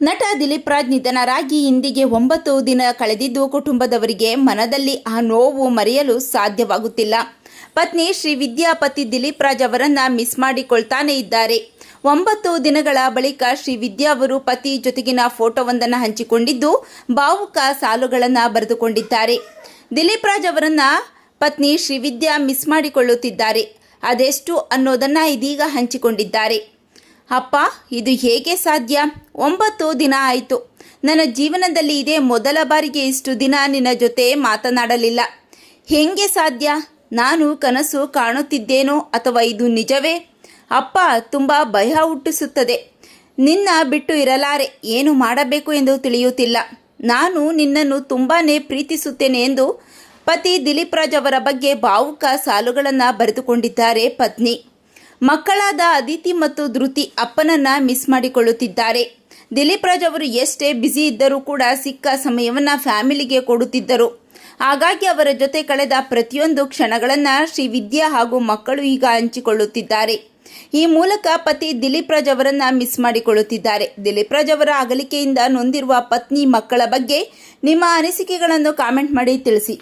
ನಟ ದಿಲೀಪ್ ರಾಜ್ ನಿಧನರಾಗಿ ಇಂದಿಗೆ 9 ದಿನ ಕಳೆದಿದ್ದು ಕುಟುಂಬದವರಿಗೆ ಮನದಲ್ಲಿ ಆ ನೋವು ಮರೆಯಲು ಸಾಧ್ಯವಾಗುತ್ತಿಲ್ಲ. ಪತ್ನಿ ಶ್ರೀವಿದ್ಯಾ ಪತಿ ದಿಲೀಪ್ ರಾಜ್ ಅವರನ್ನ ಮಿಸ್ ಮಾಡಿಕೊಳ್ತಾನೆ ಇದ್ದಾರೆ. 9 ದಿನಗಳ ಬಳಿಕ ಶ್ರೀವಿದ್ಯಾ ಅವರು ಪತಿ ಜೊತೆಗಿನ ಫೋಟೋವೊಂದನ್ನು ಹಂಚಿಕೊಂಡಿದ್ದು ಭಾವುಕ ಸಾಲುಗಳನ್ನು ಬರೆದುಕೊಂಡಿದ್ದಾರೆ. ದಿಲೀಪ್ ರಾಜ್ ಅವರನ್ನ ಪತ್ನಿ ಶ್ರೀವಿದ್ಯಾ ಮಿಸ್ ಮಾಡಿಕೊಳ್ಳುತ್ತಿದ್ದಾರೆ. ಅದೆಷ್ಟು ಅನ್ನೋದನ್ನ ಇದೀಗ ಹಂಚಿಕೊಂಡಿದ್ದಾರೆ. ಅಪ್ಪ, ಇದು ಹೇಗೆ ಸಾಧ್ಯ? 9 ದಿನ ಆಯಿತು. ನನ್ನ ಜೀವನದಲ್ಲಿ ಇದೇ ಮೊದಲ ಬಾರಿಗೆ ಇಷ್ಟು ದಿನ ನಿನ್ನ ಜೊತೆ ಮಾತನಾಡಲಿಲ್ಲ. ಹೇಗೆ ಸಾಧ್ಯ? ನಾನು ಕನಸು ಕಾಣುತ್ತಿದ್ದೇನೋ ಅಥವಾ ಇದು ನಿಜವೇ? ಅಪ್ಪ, ತುಂಬ ಭಯ ಹುಟ್ಟಿಸುತ್ತದೆ. ನಿನ್ನ ಬಿಟ್ಟು ಇರಲಾರೆ. ಏನು ಮಾಡಬೇಕು ಎಂದು ತಿಳಿಯುತ್ತಿಲ್ಲ. ನಾನು ನಿನ್ನನ್ನು ತುಂಬಾ ಪ್ರೀತಿಸುತ್ತೇನೆ ಎಂದು ಪತಿ ದಿಲೀಪ್ ರಾಜ್ ಅವರ ಬಗ್ಗೆ ಭಾವುಕ ಸಾಲುಗಳನ್ನು ಬರೆದುಕೊಂಡಿದ್ದಾರೆ ಪತ್ನಿ. ಮಕ್ಕಳಾದ ಅದಿತಿ ಮತ್ತು ಧೃತಿ ಅಪ್ಪನನ್ನ ಮಿಸ್ ಮಾಡಿಕೊಳ್ಳುತ್ತಿದ್ದಾರೆ. ದಿಲೀಪ್ ರಾಜ್ ಅವರು ಎಷ್ಟೇ ಬ್ಯುಸಿ ಇದ್ದರೂ ಕೂಡ ಸಿಕ್ಕ ಸಮಯವನ್ನು ಫ್ಯಾಮಿಲಿಗೆ ಕೊಡುತ್ತಿದ್ದರು. ಹಾಗಾಗಿ ಅವರ ಜೊತೆ ಕಳೆದ ಪ್ರತಿಯೊಂದು ಕ್ಷಣಗಳನ್ನು ಶ್ರೀವಿದ್ಯಾ ಹಾಗೂ ಮಕ್ಕಳು ಈಗ ಹಂಚಿಕೊಳ್ಳುತ್ತಿದ್ದಾರೆ. ಈ ಮೂಲಕ ಪತಿ ದಿಲೀಪ್ ರಾಜ್ ಅವರನ್ನ ಮಿಸ್ ಮಾಡಿಕೊಳ್ಳುತ್ತಿದ್ದಾರೆ. ದಿಲೀಪ್ ರಾಜ್ ಅವರ ಅಗಲಿಕೆಯಿಂದ ನೊಂದಿರುವ ಪತ್ನಿ ಮಕ್ಕಳ ಬಗ್ಗೆ ನಿಮ್ಮ ಅನಿಸಿಕೆಗಳನ್ನು ಕಾಮೆಂಟ್ ಮಾಡಿ ತಿಳಿಸಿ.